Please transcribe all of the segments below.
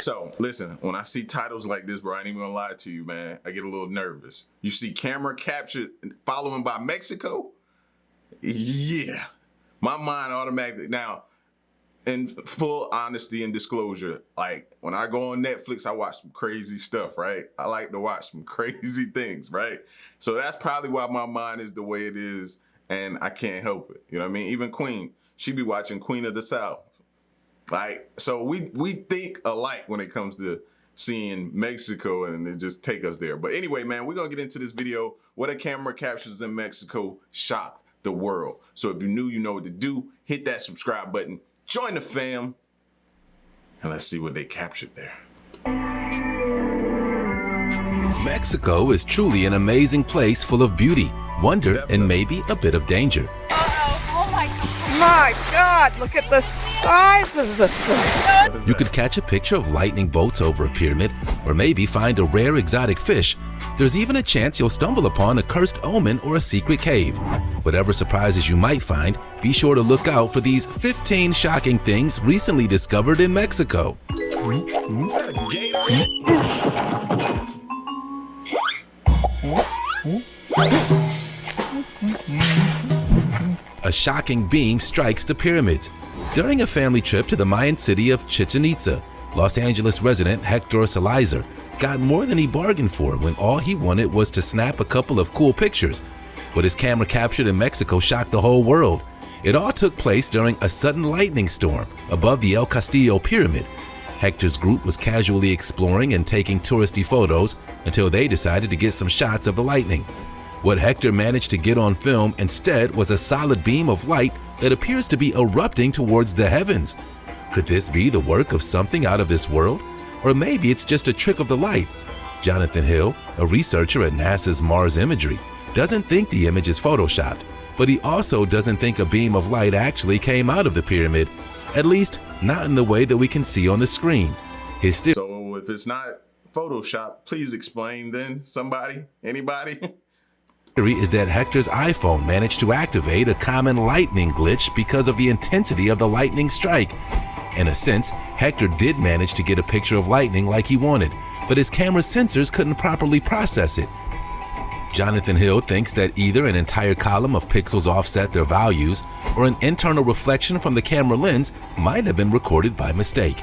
So listen, when I see titles like this, bro, I ain't even gonna lie to you, man. I get a little nervous. You see camera captured following by Mexico? Yeah. My mind automatically, now, in full honesty and disclosure, like when I go on Netflix, I watch some crazy stuff, right? I like to watch some crazy things, right? So that's probably why my mind is the way it is, and I can't help it. You know what I mean? Even Queen, she be watching Queen of the South. Like, so we think alike when it comes to seeing Mexico, and it just take us there. But anyway, man, we're gonna get into this video. What a camera captures in Mexico shocked the world. So if you're new, you know what to do. Hit that subscribe button, join the fam, and let's see what they captured there. Mexico is truly an amazing place full of beauty, wonder, and maybe a bit of danger. Oh my God. My God, look at the size of the thing. You could catch a picture of lightning bolts over a pyramid, or maybe find a rare exotic fish. There's even a chance you'll stumble upon a cursed omen or a secret cave. Whatever surprises you might find, be sure to look out for these 15 shocking things recently discovered in Mexico. Is that a Gator? A shocking beam strikes the pyramids. During a family trip to the Mayan city of Chichen Itza, Los Angeles resident Hector Salazar got more than he bargained for when all he wanted was to snap a couple of cool pictures. What his camera captured in Mexico shocked the whole world. It all took place during a sudden lightning storm above the El Castillo pyramid. Hector's group was casually exploring and taking touristy photos until they decided to get some shots of the lightning. What Hector managed to get on film instead was a solid beam of light that appears to be erupting towards the heavens. Could this be the work of something out of this world? Or maybe it's just a trick of the light. Jonathan Hill, a researcher at NASA's Mars Imagery, doesn't think the image is photoshopped, but he also doesn't think a beam of light actually came out of the pyramid, at least not in the way that we can see on the screen. So if it's not Photoshop, please explain then, somebody, anybody? Is that Hector's iPhone managed to activate a common lightning glitch because of the intensity of the lightning strike. In a sense, Hector did manage to get a picture of lightning like he wanted, but his camera sensors couldn't properly process it. Jonathan Hill thinks that either an entire column of pixels offset their values, or an internal reflection from the camera lens might have been recorded by mistake.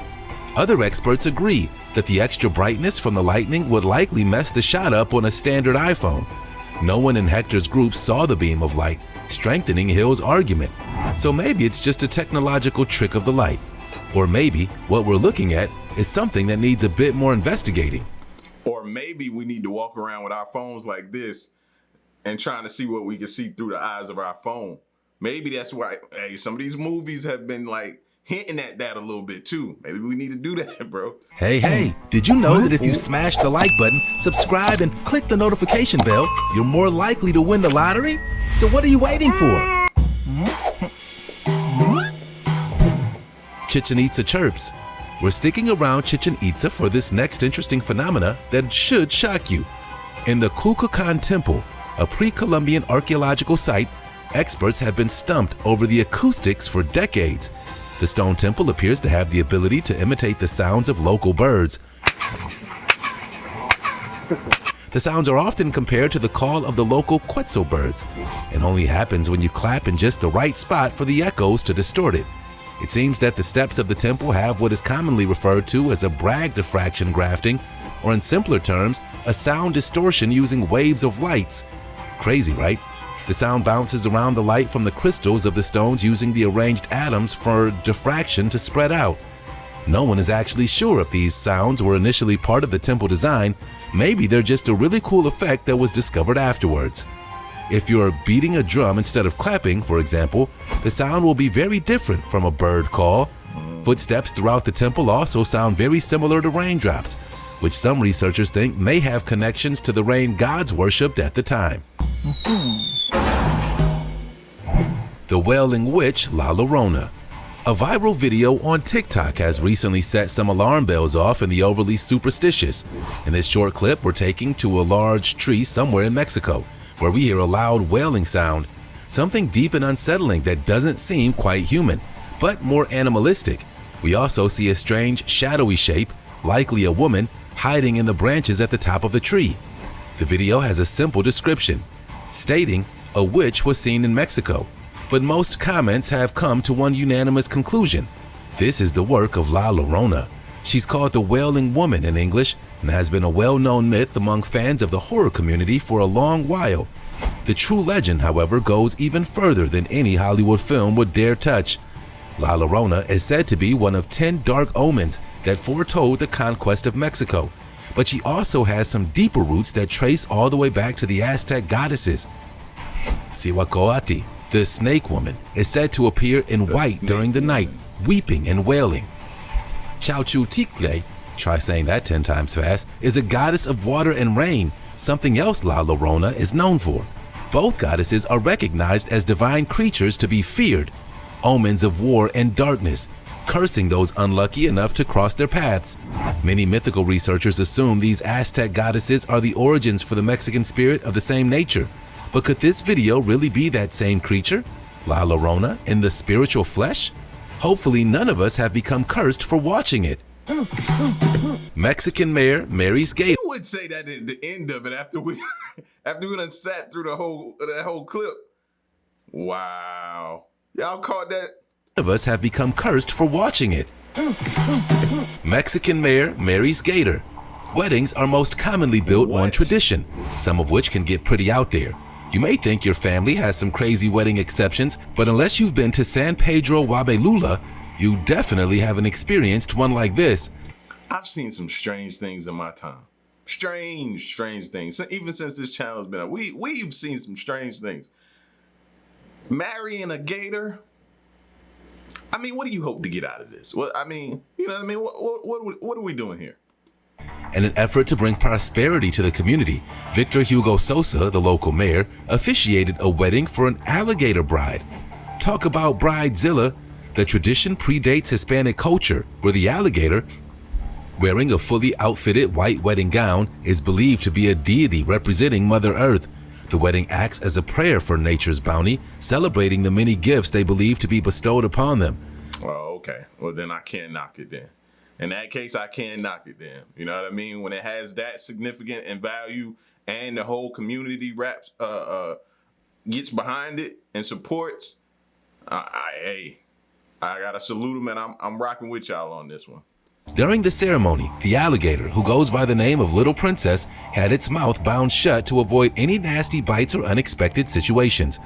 Other experts agree that the extra brightness from the lightning would likely mess the shot up on a standard iPhone. No one in Hector's group saw the beam of light, strengthening Hill's argument. So maybe it's just a technological trick of the light. Or maybe what we're looking at is something that needs a bit more investigating. Or maybe we need to walk around with our phones like this and trying to see what we can see through the eyes of our phone. Maybe that's why, hey, some of these movies have been like hinting at that a little bit too. Maybe we need to do that, bro. Hey, did you know that if you smash the like button, subscribe, and click the notification bell, you're more likely to win the lottery? So what are you waiting for? Chichen Itza chirps. We're sticking around Chichen Itza for this next interesting phenomena that should shock you. In the Kukulkan Temple, a pre-Columbian archaeological site, experts have been stumped over the acoustics for decades. The stone temple appears to have the ability to imitate the sounds of local birds. The sounds are often compared to the call of the local Quetzal birds, and only happens when you clap in just the right spot for the echoes to distort it. It seems that the steps of the temple have what is commonly referred to as a Bragg diffraction grafting, or in simpler terms, a sound distortion using waves of lights. Crazy, right? The sound bounces around the light from the crystals of the stones using the arranged atoms for diffraction to spread out. No one is actually sure if these sounds were initially part of the temple design. Maybe they're just a really cool effect that was discovered afterwards. If you're beating a drum instead of clapping, for example, the sound will be very different from a bird call. Footsteps throughout the temple also sound very similar to raindrops, which some researchers think may have connections to the rain gods worshipped at the time. The Wailing Witch La Llorona. A viral video on TikTok has recently set some alarm bells off in the overly superstitious. In this short clip, we're taking to a large tree somewhere in Mexico, where we hear a loud wailing sound, something deep and unsettling that doesn't seem quite human, but more animalistic. We also see a strange shadowy shape likely a woman, hiding in the branches at the top of the tree. The video has a simple description, stating a witch was seen in Mexico, but most comments have come to one unanimous conclusion. This is the work of La Llorona. She's called the Wailing Woman in English and has been a well-known myth among fans of the horror community for a long while. The true legend, however, goes even further than any Hollywood film would dare touch. La Llorona is said to be one of 10 dark omens that foretold the conquest of Mexico, but she also has some deeper roots that trace all the way back to the Aztec goddesses. Cihuacoatl, the snake woman, is said to appear in white during the night, weeping and wailing. Chauchuticle, try saying that 10 times fast, is a goddess of water and rain, something else La Llorona is known for. Both goddesses are recognized as divine creatures to be feared, omens of war and darkness, cursing those unlucky enough to cross their paths. Many mythical researchers assume these Aztec goddesses are the origins for the Mexican spirit of the same nature. But could this video really be that same creature, La Llorona, in the spiritual flesh? Hopefully none of us have become cursed for watching it. Mexican mayor marries Gator. You would say that at the end of it after we done sat through that whole clip. Wow. Y'all caught that? None of us have become cursed for watching it. Mexican mayor marries Gator. Weddings are most commonly built on tradition, some of which can get pretty out there. You may think your family has some crazy wedding exceptions, but unless you've been to San Pedro Huabelulla, you definitely haven't experienced one like this. I've seen some strange things in my time. Strange things. Even since this channel has been up, we've seen some strange things. Marrying a gator? I mean, what do you hope to get out of this? Well, I mean, you know what I mean? What are we doing here? In an effort to bring prosperity to the community, Victor Hugo Sosa, the local mayor, officiated a wedding for an alligator bride. Talk about bridezilla. The tradition predates Hispanic culture, where the alligator, wearing a fully outfitted white wedding gown, is believed to be a deity representing Mother Earth. The wedding acts as a prayer for nature's bounty, celebrating the many gifts they believe to be bestowed upon them. Oh, okay. Well, then I can't knock it then. In that case, I can't knock it then. You know what I mean? When it has that significant in value and the whole community gets behind it and supports, I gotta salute them, and I'm rocking with y'all on this one. During the ceremony, the alligator, who goes by the name of Little Princess, had its mouth bound shut to avoid any nasty bites or unexpected situations.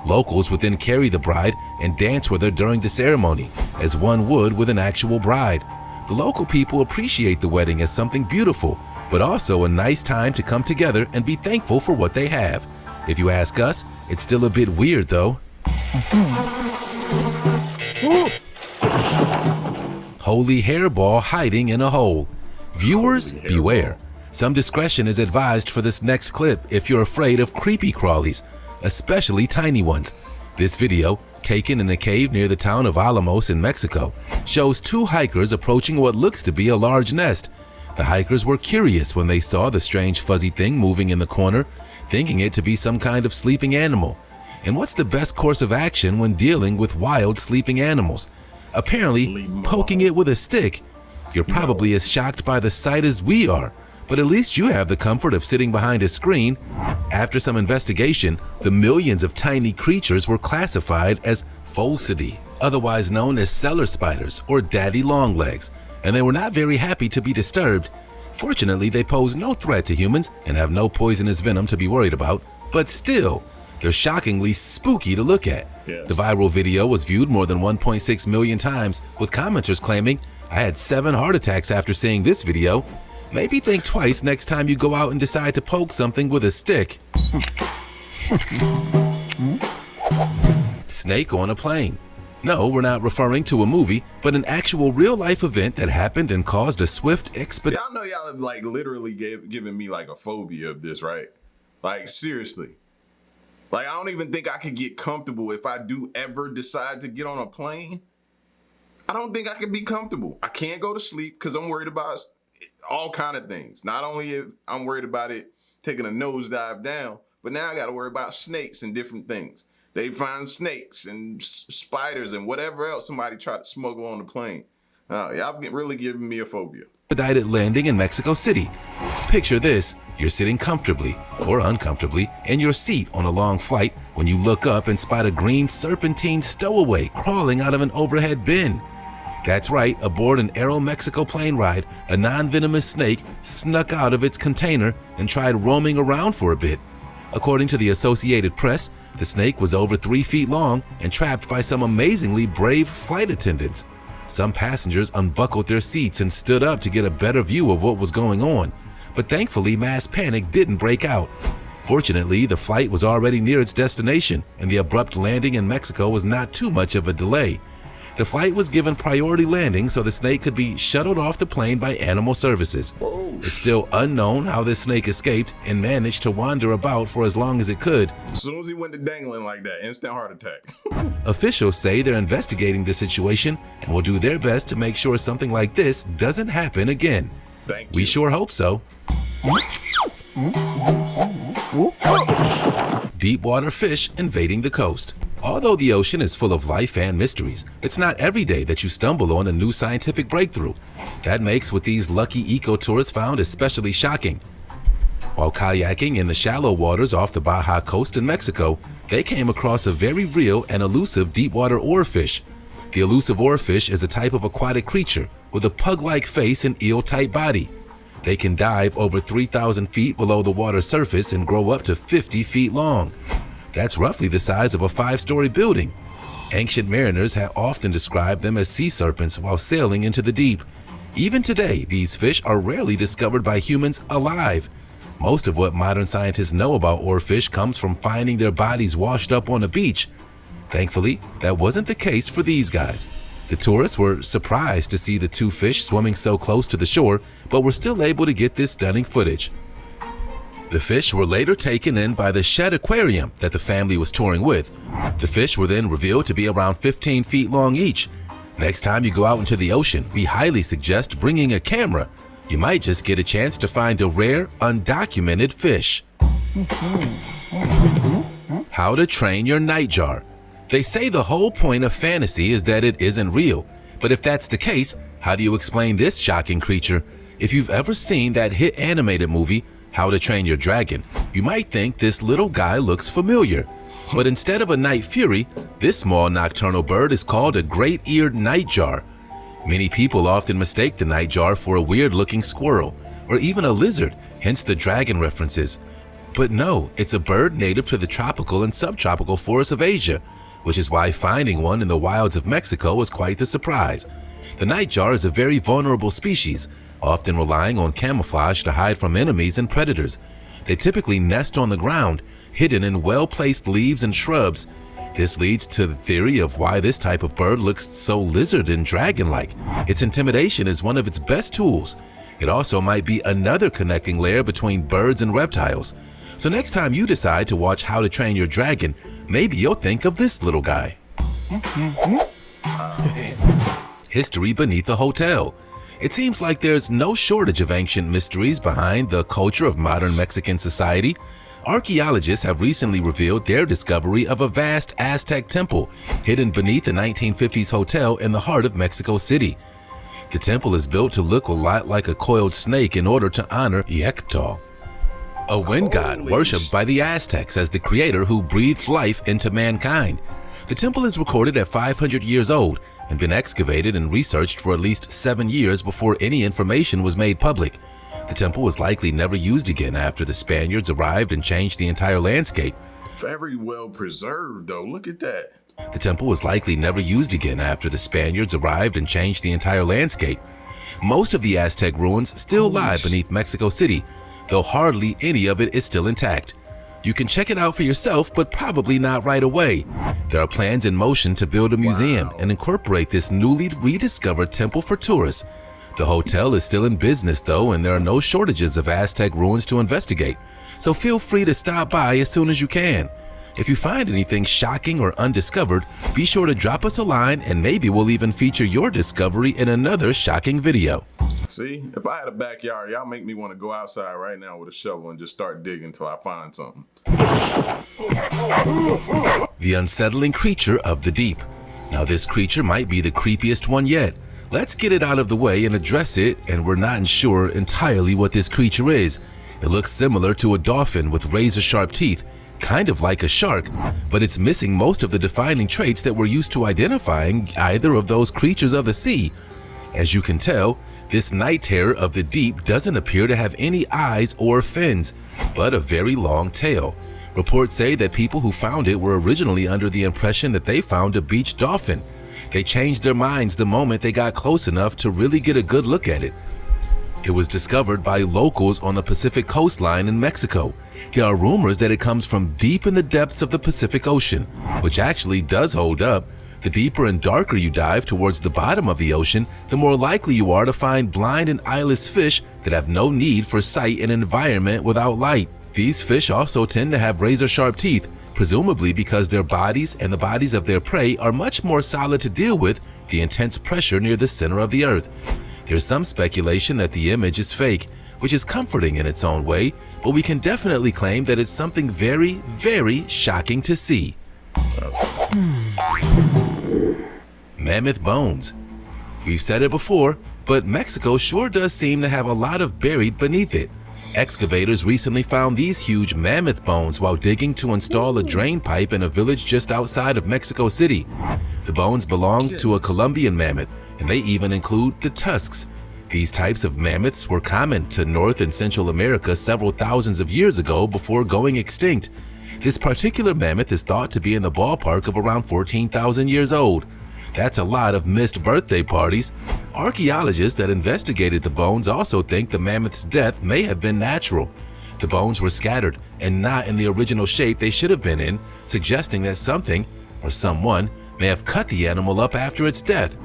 Locals would then carry the bride and dance with her during the ceremony, as one would with an actual bride. The local people appreciate the wedding as something beautiful, but also a nice time to come together and be thankful for what they have. If you ask us, it's still a bit weird though. Holy hairball hiding in a hole. Viewers, beware. Some discretion is advised for this next clip if you're afraid of creepy crawlies, especially tiny ones. This video, taken in a cave near the town of Alamos in Mexico, shows two hikers approaching what looks to be a large nest. The hikers were curious when they saw the strange fuzzy thing moving in the corner, thinking it to be some kind of sleeping animal. And what's the best course of action when dealing with wild sleeping animals? Apparently, poking it with a stick. You're probably as shocked by the sight as we are, but at least you have the comfort of sitting behind a screen. After some investigation, the millions of tiny creatures were classified as Pholcidae, otherwise known as cellar spiders or daddy longlegs, and they were not very happy to be disturbed. Fortunately, they pose no threat to humans and have no poisonous venom to be worried about, but still, they're shockingly spooky to look at. Yes. The viral video was viewed more than 1.6 million times, with commenters claiming, "I had 7 heart attacks after seeing this video." Maybe think twice next time you go out and decide to poke something with a stick. Snake on a plane. No, we're not referring to a movie, but an actual real-life event that happened and caused a swift expedition. Y'all know y'all have like literally given me like a phobia of this, right? Like seriously. Like I don't even think I could get comfortable if I do ever decide to get on a plane. I don't think I could be comfortable. I can't go to sleep because I'm worried about all kind of things. Not only if I'm worried about it taking a nosedive down, but now I got to worry about snakes and different things. They find snakes and spiders and whatever else somebody tried to smuggle on the plane. Y'all really giving me a phobia. Expedited landing in Mexico City. Picture this, you're sitting comfortably, or uncomfortably, in your seat on a long flight when you look up and spot a green serpentine stowaway crawling out of an overhead bin. That's right, aboard an Aeromexico plane ride, a non-venomous snake snuck out of its container and tried roaming around for a bit. According to the Associated Press, the snake was over 3 feet long and trapped by some amazingly brave flight attendants. Some passengers unbuckled their seats and stood up to get a better view of what was going on, but thankfully mass panic didn't break out. Fortunately, the flight was already near its destination, and the abrupt landing in Mexico was not too much of a delay. The flight was given priority landing so the snake could be shuttled off the plane by animal services. It's still unknown how this snake escaped and managed to wander about for as long as it could. As soon as he went to dangling like that, instant heart attack. Officials say they're investigating the situation and will do their best to make sure something like this doesn't happen again. Thank you. We sure hope so. Deepwater fish invading the coast. Although the ocean is full of life and mysteries, it's not every day that you stumble on a new scientific breakthrough. That makes what these lucky eco-tourists found especially shocking. While kayaking in the shallow waters off the Baja coast in Mexico, they came across a very real and elusive deepwater oarfish. The elusive oarfish is a type of aquatic creature with a pug-like face and eel-type body. They can dive over 3,000 feet below the water surface and grow up to 50 feet long. That's roughly the size of a 5-story building. Ancient mariners have often described them as sea serpents while sailing into the deep. Even today, these fish are rarely discovered by humans alive. Most of what modern scientists know about oarfish comes from finding their bodies washed up on a beach. Thankfully, that wasn't the case for these guys. The tourists were surprised to see the two fish swimming so close to the shore, but were still able to get this stunning footage. The fish were later taken in by the Shed Aquarium that the family was touring with. The fish were then revealed to be around 15 feet long each. Next time you go out into the ocean, we highly suggest bringing a camera. You might just get a chance to find a rare, undocumented fish. How to train your nightjar. They say the whole point of fantasy is that it isn't real. But if that's the case, how do you explain this shocking creature? If you've ever seen that hit animated movie, How to Train Your Dragon, you might think this little guy looks familiar. But instead of a night fury, this small nocturnal bird is called a great-eared nightjar. Many people often mistake the nightjar for a weird-looking squirrel or even a lizard, hence the dragon references. But no, it's a bird native to the tropical and subtropical forests of Asia, which is why finding one in the wilds of Mexico was quite the surprise. The nightjar is a very vulnerable species, often relying on camouflage to hide from enemies and predators. They typically nest on the ground, hidden in well-placed leaves and shrubs. This leads to the theory of why this type of bird looks so lizard and dragon-like. Its intimidation is one of its best tools. It also might be another connecting layer between birds and reptiles. So next time you decide to watch How to Train Your Dragon, maybe you'll think of this little guy. History beneath a hotel. It seems like there's no shortage of ancient mysteries behind the culture of modern Mexican society. Archaeologists have recently revealed their discovery of a vast Aztec temple hidden beneath a 1950s hotel in the heart of Mexico City. The temple is built to look a lot like a coiled snake in order to honor Yectol, a wind god worshipped by the Aztecs as the creator who breathed life into mankind. The temple is recorded at 500 years old and been excavated and researched for at least 7 years before any information was made public. The temple was likely never used again after the Spaniards arrived and changed the entire landscape. Very well preserved, though. Look at that. The temple was likely never used again after the Spaniards arrived and changed the entire landscape. Most of the Aztec ruins still lie beneath Mexico City, though hardly any of it is still intact. You can check it out for yourself, but probably not right away. There are plans in motion to build a museum and incorporate this newly rediscovered temple for tourists. The hotel is still in business though, and there are no shortages of Aztec ruins to investigate, so feel free to stop by as soon as you can. If you find anything shocking or undiscovered, be sure to drop us a line and maybe we'll even feature your discovery in another shocking video. See, if I had a backyard, y'all make me want to go outside right now with a shovel and just start digging until I find something. The unsettling creature of the deep. Now this creature might be the creepiest one yet. Let's get it out of the way and address it, and we're not sure entirely what this creature is. It looks similar to a dolphin with razor-sharp teeth, kind of like a shark, but it's missing most of the defining traits that we're used to identifying either of those creatures of the sea. As you can tell, this night terror of the deep doesn't appear to have any eyes or fins, but a very long tail. Reports say that people who found it were originally under the impression that they found a beach dolphin. They changed their minds the moment they got close enough to really get a good look at it. It was discovered by locals on the Pacific coastline in Mexico. There are rumors that it comes from deep in the depths of the Pacific Ocean, which actually does hold up. The deeper and darker you dive towards the bottom of the ocean, the more likely you are to find blind and eyeless fish that have no need for sight in an environment without light. These fish also tend to have razor-sharp teeth, presumably because their bodies and the bodies of their prey are much more solid to deal with the intense pressure near the center of the earth. There's some speculation that the image is fake, which is comforting in its own way, but we can definitely claim that it's something very, very shocking to see. Mammoth bones. We've said it before, but Mexico sure does seem to have a lot of buried beneath it. Excavators recently found these huge mammoth bones while digging to install a drain pipe in a village just outside of Mexico City. The bones belong to a Colombian mammoth, and they even include the tusks. These types of mammoths were common to North and Central America several thousands of years ago before going extinct. This particular mammoth is thought to be in the ballpark of around 14,000 years old. That's a lot of missed birthday parties. Archaeologists that investigated the bones also think the mammoth's death may have been natural. The bones were scattered and not in the original shape they should have been in, suggesting that something or someone may have cut the animal up after its death.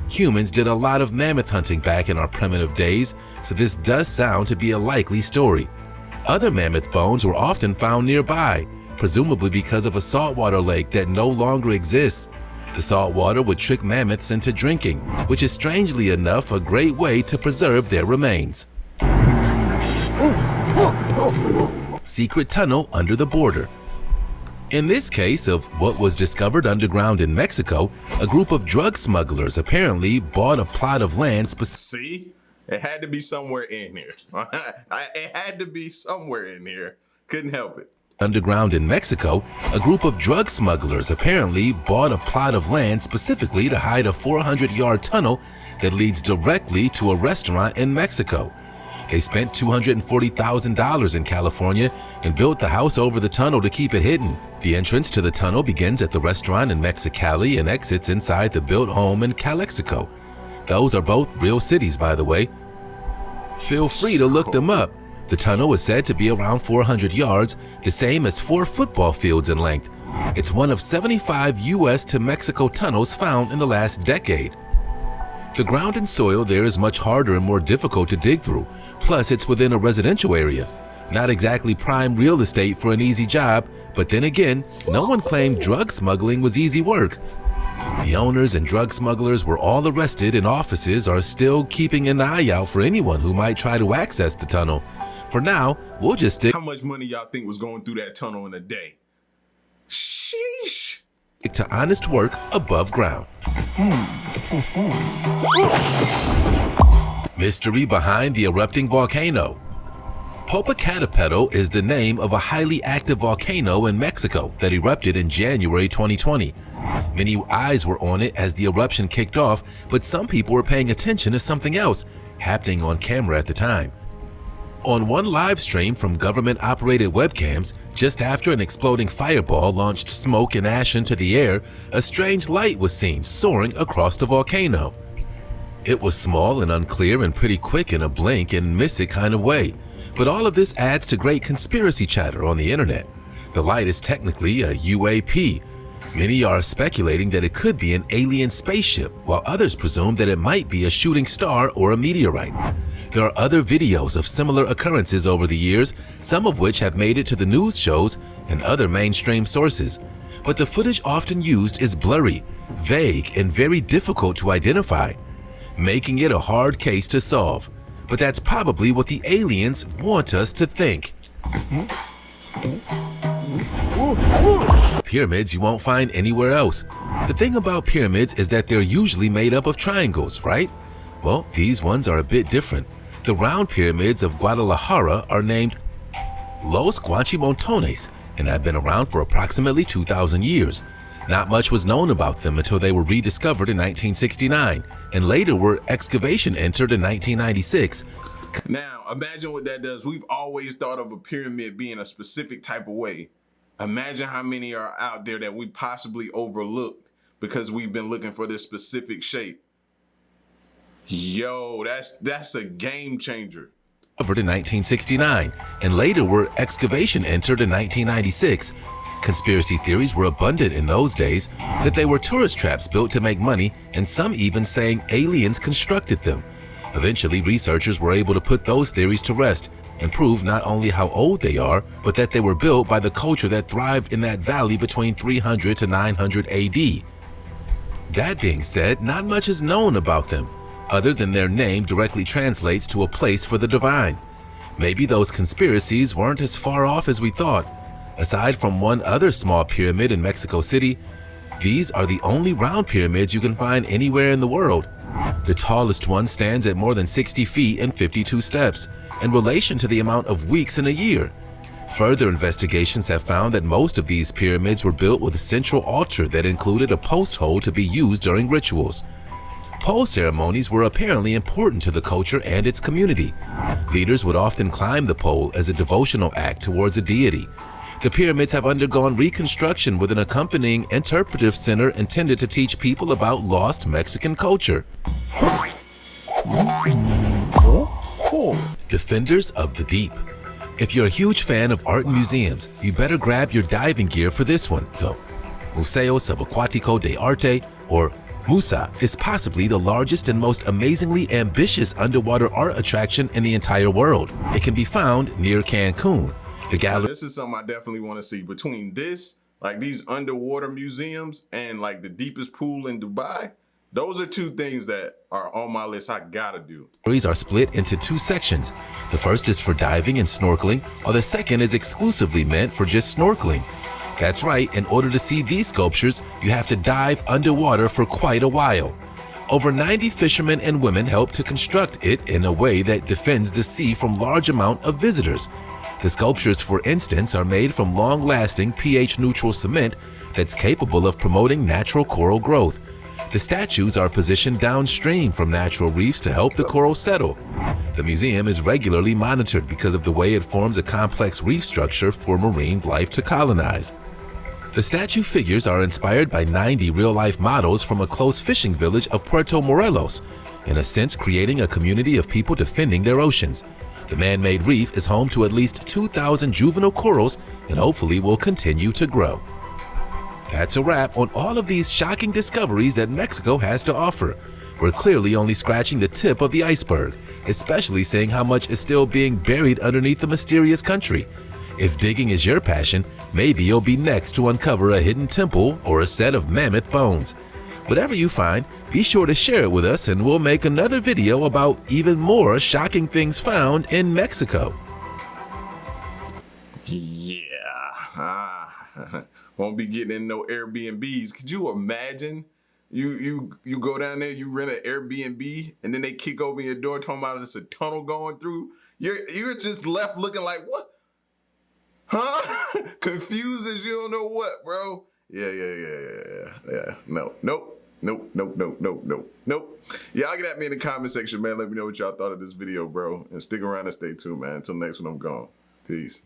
Humans did a lot of mammoth hunting back in our primitive days, so this does sound to be a likely story. Other mammoth bones were often found nearby, presumably because of a saltwater lake that no longer exists. The salt water would trick mammoths into drinking, which is strangely enough a great way to preserve their remains. Secret tunnel under the border. In this case of what was discovered underground in Mexico, a group of drug smugglers apparently bought a plot of land See? It had to be somewhere in here. It had to be somewhere in here. Couldn't help it. Underground in Mexico, a group of drug smugglers apparently bought a plot of land specifically to hide a 400-yard tunnel that leads directly to a restaurant in Mexico. They spent $240,000 in California and built the house over the tunnel to keep it hidden. The entrance to the tunnel begins at the restaurant in Mexicali and exits inside the built home in Calexico. Those are both real cities, by the way. Feel free to look them up. The tunnel is said to be around 400 yards, the same as 4 football fields in length. It's one of 75 U.S. to Mexico tunnels found in the last decade. The ground and soil there is much harder and more difficult to dig through, plus it's within a residential area. Not exactly prime real estate for an easy job, but then again, no one claimed drug smuggling was easy work. The owners and drug smugglers were all arrested and officers are still keeping an eye out for anyone who might try to access the tunnel. For now, we'll just stick. How much money y'all think was going through that tunnel in a day? Sheesh. To honest work above ground. Mystery behind the erupting volcano. Popocatépetl is the name of a highly active volcano in Mexico that erupted in January 2020. Many eyes were on it as the eruption kicked off, but some people were paying attention to something else happening on camera at the time. On one live stream from government-operated webcams, just after an exploding fireball launched smoke and ash into the air, a strange light was seen soaring across the volcano. It was small and unclear and pretty quick in a blink and miss it kind of way, but all of this adds to great conspiracy chatter on the internet. The light is technically a UAP. Many are speculating that it could be an alien spaceship, while others presume that it might be a shooting star or a meteorite. There are other videos of similar occurrences over the years, some of which have made it to the news shows and other mainstream sources. But the footage often used is blurry, vague, and very difficult to identify, making it a hard case to solve. But that's probably what the aliens want us to think. Pyramids you won't find anywhere else. The thing about pyramids is that they're usually made up of triangles, right? Well, these ones are a bit different. The round pyramids of Guadalajara are named Los Guachimontones and have been around for approximately 2,000 years. Not much was known about them until they were rediscovered in 1969, and later were excavation entered in 1996. Now, imagine what that does. We've always thought of a pyramid being a specific type of way. Imagine how many are out there that we possibly overlooked because we've been looking for this specific shape. Yo, that's a game changer. Discovered in 1969, and later were excavation entered in 1996. Conspiracy theories were abundant in those days that they were tourist traps built to make money, and some even saying aliens constructed them. Eventually, researchers were able to put those theories to rest and prove not only how old they are, but that they were built by the culture that thrived in that valley between 300 to 900 AD. That being said, not much is known about them, other than their name directly translates to a place for the divine. Maybe those conspiracies weren't as far off as we thought. Aside from one other small pyramid in Mexico City, these are the only round pyramids you can find anywhere in the world. The tallest one stands at more than 60 feet and 52 steps, in relation to the amount of weeks in a year. Further investigations have found that most of these pyramids were built with a central altar that included a post hole to be used during rituals. Pole ceremonies were apparently important to the culture and its community. Leaders would often climb the pole as a devotional act towards a deity. The pyramids have undergone reconstruction with an accompanying interpretive center intended to teach people about lost Mexican culture. Defenders of the Deep. If you're a huge fan of art and museums, you better grab your diving gear for this one. Go. Museo Subacuático de Arte, or MUSA, is possibly the largest and most amazingly ambitious underwater art attraction in the entire world. It can be found near Cancun. The gallery. This is something I definitely want to see. Between this, like these underwater museums, and like the deepest pool in Dubai, those are two things that are on my list I gotta do. Are split into two sections. The first is for diving and snorkeling, while the second is exclusively meant for just snorkeling. That's right, in order to see these sculptures, you have to dive underwater for quite a while. Over 90 fishermen and women helped to construct it in a way that defends the sea from large amount of visitors. The sculptures, for instance, are made from long-lasting pH-neutral cement that's capable of promoting natural coral growth. The statues are positioned downstream from natural reefs to help the coral settle. The museum is regularly monitored because of the way it forms a complex reef structure for marine life to colonize. The statue figures are inspired by 90 real-life models from a close fishing village of Puerto Morelos, in a sense creating a community of people defending their oceans. The man-made reef is home to at least 2,000 juvenile corals and hopefully will continue to grow. That's a wrap on all of these shocking discoveries that Mexico has to offer. We're clearly only scratching the tip of the iceberg, especially seeing how much is still being buried underneath the mysterious country. If digging is your passion, maybe you'll be next to uncover a hidden temple or a set of mammoth bones. Whatever you find, be sure to share it with us and we'll make another video about even more shocking things found in Mexico. Yeah. Won't be getting in no Airbnbs. Could you imagine? You go down there, you rent an Airbnb, and then they kick open your door talking about it's a tunnel going through. You're just left looking like, what? Huh? Confused as you don't know what, bro. Yeah. Nope. Y'all get at me in the comment section, man. Let me know what y'all thought of this video, bro. And stick around and stay tuned, man. Until next one, I'm gone. Peace.